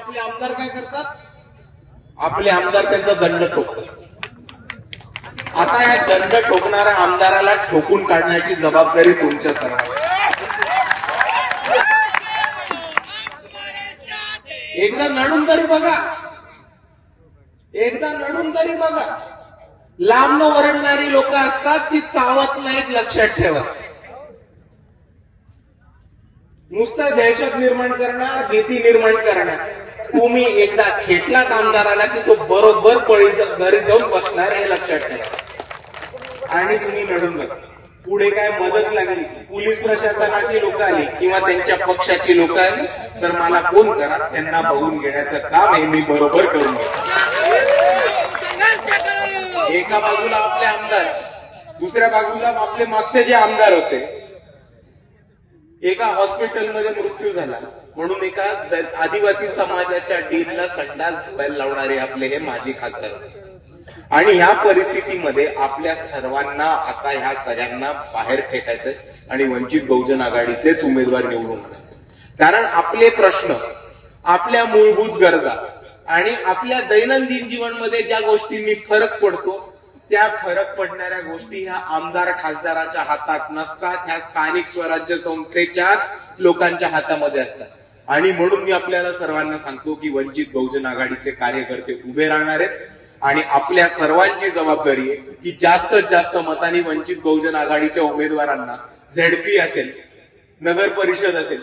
आपले आमदार काय करतात? आपले आमदार त्यांचा दंड ठोकतात. आता या दंड ठोकणाऱ्या आमदाराला ठोकून काढण्याची जबाबदारी तुमच्या सर्वांची. एकदा नडून तरी बघा, एकदा नडून तरी बघा. लांब ओरडणारी लोक असतात ती चावत नाहीत, लक्षात ठेवा. नुसतं दहशत निर्माण करणार, भीती निर्माण करणार. तुम्ही एकदा खेटलात आमदाराला की तो बरोबर घरी जाऊन बसणार, हे लक्षात ठेवा. आणि तुम्ही लढून बघा. पुढे काय मदत लागली, पोलीस प्रशासनाची लोक आली किंवा त्यांच्या पक्षाची लोक आली तर मला फोन करा, त्यांना बघून घेण्याचं काम आहे मी बरोबर करून घेतो. एका बाजूला आपले आमदार, दुसऱ्या बाजूला आपले मागचे जे आमदार होते. एका हॉस्पिटलमध्ये मृत्यू झाला म्हणून एका आदिवासी समाजाच्या डीनला संडास धुवायला लावणारे आपले हे माजी खासदार. आणि ह्या परिस्थितीमध्ये आपल्या सर्वांना आता ह्या सगळ्यांना बाहेर फेकायचंय आणि वंचित बहुजन आघाडीचेच उमेदवार निवडून आणायचे. कारण आपले प्रश्न, आपल्या मूलभूत गरजा आणि आपल्या दैनंदिन जीवनमध्ये ज्या गोष्टींनी फरक पडतो त्या फरक पडणाऱ्या गोष्टी ह्या आमदार खासदाराच्या हातात नसतात, ह्या स्थानिक स्वराज्य संस्थेच्याच लोकांच्या हातामध्ये असतात. आणि म्हणून मी आपल्याला सर्वांना सांगतो की वंचित बहुजन आघाडीचे कार्यकर्ते उभे राहणार आहेत आणि आपल्या सर्वांची जबाबदारी आहे की जास्तीत जास्त मतांनी वंचित बहुजन आघाडीच्या उमेदवारांना झेडपी असेल, नगर परिषद असेल